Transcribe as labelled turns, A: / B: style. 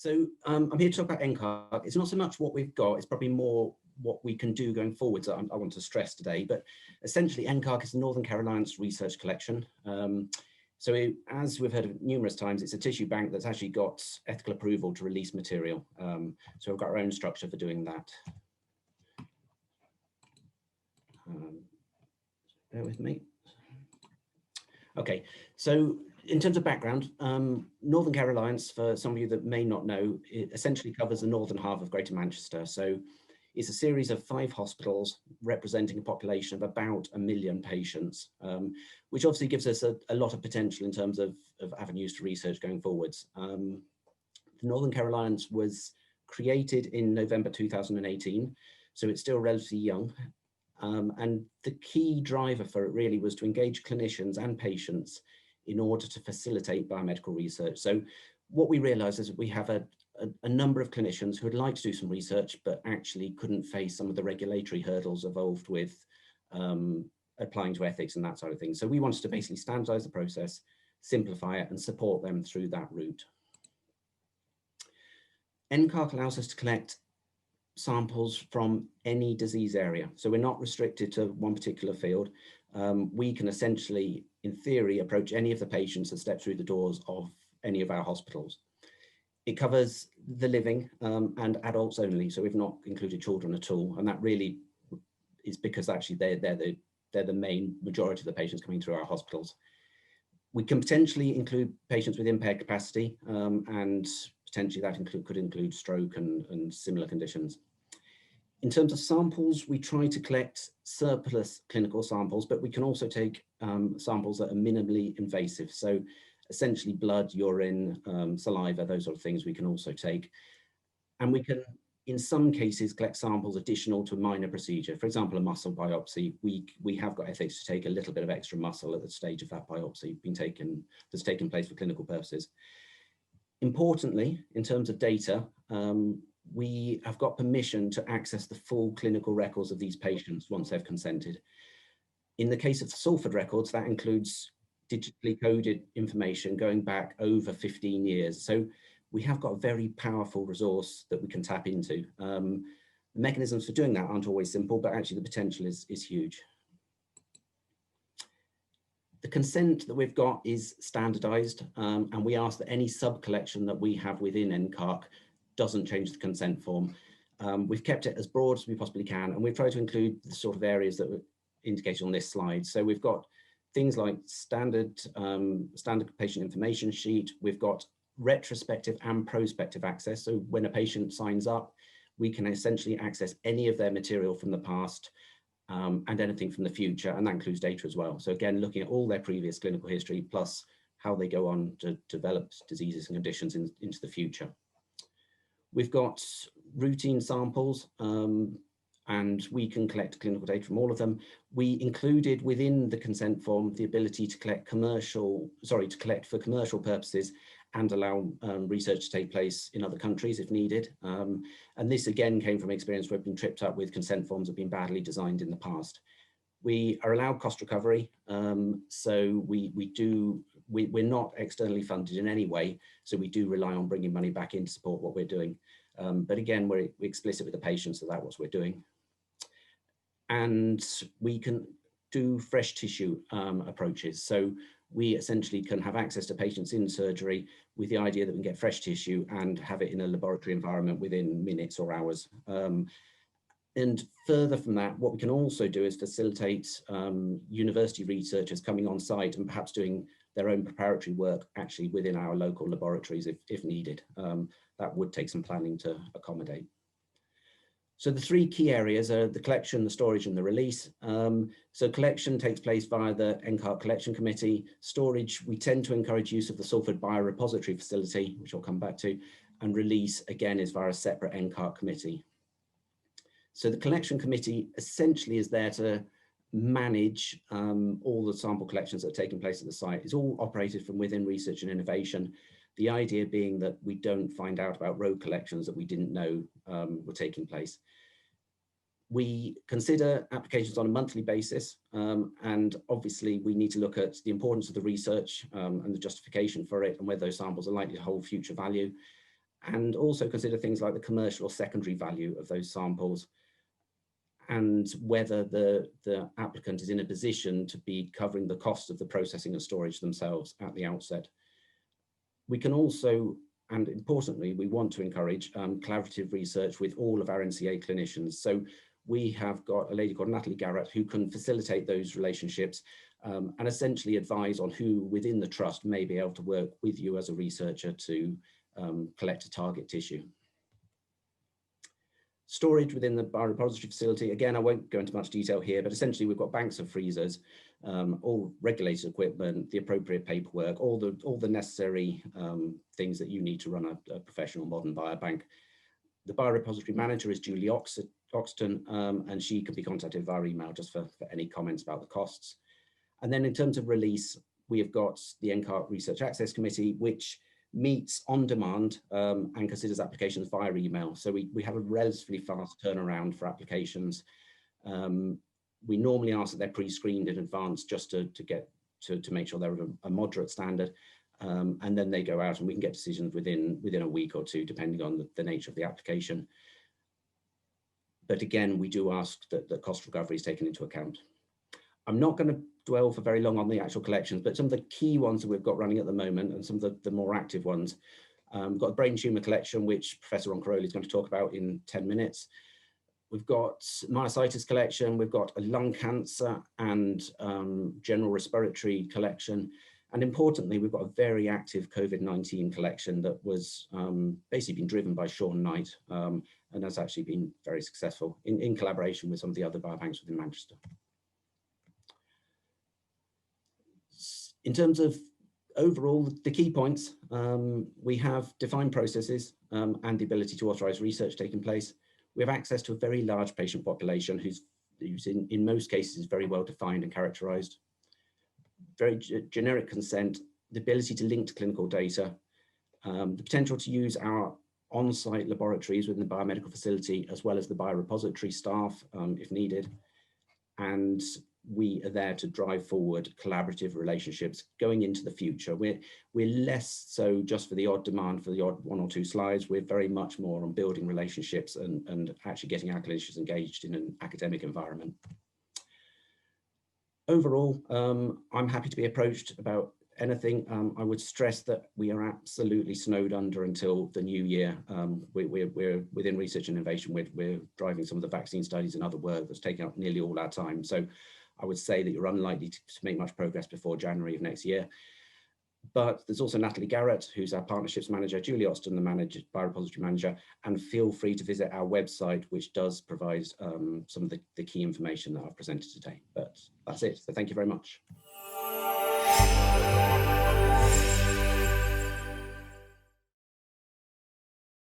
A: So I'm here to talk about Encarc. It's not so much what we've got, it's probably more what we can do going forwards that I want to stress today. But essentially, Encarc is the Northern Carolinas Research Collection. As we've heard numerous times, it's a tissue bank that's actually got ethical approval to release material. So we've got our own structure for doing that. Bear with me. Okay, so in terms of background, Northern Carolinas, for some of you that may not know, it essentially covers the northern half of Greater Manchester. So it's a series of 5 hospitals representing a population of about 1 million patients, which obviously gives us a lot of potential in terms of avenues to research going forwards. The Northern Carolinas was created in November 2018, so it's still relatively young. And the key driver for it really was to engage clinicians and patients in order to facilitate biomedical research. So what we realized is that we have a number of clinicians who would like to do some research, but actually couldn't face some of the regulatory hurdles involved with applying to ethics and that side of things. So we wanted to basically standardize the process, simplify it, and support them through that route. Encarc allows us to collect samples from any disease area. So we're not restricted to one particular field. We can essentially, in theory, approach any of the patients that step through the doors of any of our hospitals. It covers the living and adults only, so we've not included children at all, and that really is because actually they're the main majority of the patients coming through our hospitals. We can potentially include patients with impaired capacity, and potentially that could include stroke and similar conditions. In terms of samples, we try to collect surplus clinical samples, but we can also take samples that are minimally invasive. So essentially blood, urine, saliva, those sort of things we can also take. And we can, in some cases, collect samples additional to a minor procedure. For example, a muscle biopsy, we have got ethics to take a little bit of extra muscle at the stage of that biopsy that's taken place for clinical purposes. Importantly, in terms of data, we have got permission to access the full clinical records of these patients once they've consented. In the case of the Salford records, that includes digitally coded information going back over 15 years. So we have got a very powerful resource that we can tap into. The mechanisms for doing that aren't always simple, but actually the potential is huge. The consent that we've got is standardized, and we ask that any sub-collection that we have within Encarc doesn't change the consent form. We've kept it as broad as we possibly can, and we've tried to include the sort of areas that were indicated on this slide. So we've got things like standard patient information sheet. We've got retrospective and prospective access. So when a patient signs up, we can essentially access any of their material from the past and anything from the future, and that includes data as well. So again, looking at all their previous clinical history, plus how they go on to develop diseases and conditions into the future. We've got routine samples, and we can collect clinical data from all of them. We included within the consent form the ability to collect for commercial purposes and allow research to take place in other countries if needed. And this again came from experience where we've been tripped up with consent forms that have been badly designed in the past. We are allowed cost recovery, so we're not externally funded in any way, so we do rely on bringing money back in to support what we're doing. But again, we're explicit with the patients that that's what we're doing. And we can do fresh tissue approaches. So we essentially can have access to patients in surgery with the idea that we can get fresh tissue and have it in a laboratory environment within minutes or hours. And further from that, what we can also do is facilitate university researchers coming on site and perhaps doing their own preparatory work actually within our local laboratories if needed. That would take some planning to accommodate. So the 3 key areas are the collection, the storage, and the release. So collection takes place via the Encarc Collection Committee. Storage, we tend to encourage use of the Salford Biorepository facility, which I'll come back to, and release again is via a separate Encarc committee. So the collection committee essentially is there to manage all the sample collections that are taking place at the site. It's all operated from within research and innovation. The idea being that we don't find out about rogue collections that we didn't know were taking place. We consider applications on a monthly basis, and obviously we need to look at the importance of the research and the justification for it and whether those samples are likely to hold future value. and also consider things like the commercial or secondary value of those samples, and whether the applicant is in a position to be covering the cost of the processing and storage themselves at the outset. We can also, and importantly, we want to encourage collaborative research with all of our NCA clinicians. So we have got a lady called Natalie Garrett who can facilitate those relationships and essentially advise on who within the trust may be able to work with you as a researcher to collect a target tissue. Storage within the biorepository facility, again, I won't go into much detail here, but essentially we've got banks of freezers, all regulated equipment, the appropriate paperwork, all the necessary things that you need to run a professional modern biobank. The biorepository manager is Julie Oxton, and she can be contacted via email just for any comments about the costs. And then in terms of release, we have got the Encarc Research Access Committee, which meets on demand and considers applications via email. So we have a relatively fast turnaround for applications. We normally ask that they're pre-screened in advance just to make sure they're of a moderate standard. And then they go out and we can get decisions within a week or two, depending on the nature of the application. But again, we do ask that the cost recovery is taken into account. I'm not going to dwell for very long on the actual collections, but some of the key ones that we've got running at the moment and some of the more active ones. We've got a brain tumour collection, which Professor Roncaroli is going to talk about in 10 minutes. We've got myositis collection, we've got a lung cancer and general respiratory collection. And importantly, we've got a very active COVID-19 collection that was basically been driven by Sean Knight and has actually been very successful in collaboration with some of the other biobanks within Manchester. In terms of overall, the key points, we have defined processes and the ability to authorize research taking place. We have access to a very large patient population who's in most cases very well defined and characterized. Very generic consent, the ability to link to clinical data, the potential to use our on-site laboratories within the biomedical facility, as well as the biorepository staff if needed. And we are there to drive forward collaborative relationships going into the future. We're less so just for the odd demand for the odd one or two slides. We're very much more on building relationships and actually getting our clinicians engaged in an academic environment. Overall, I'm happy to be approached about anything. I would stress that we are absolutely snowed under until the new year. We're within research and innovation. We're driving some of the vaccine studies and other work that's taking up nearly all our time. So I would say that you're unlikely to make much progress before January of next year. But there's also Natalie Garrett, who's our partnerships manager, Julie Austin, the biorepository manager, and feel free to visit our website, which does provide some of the key information that I've presented today. But that's it. So thank you very much.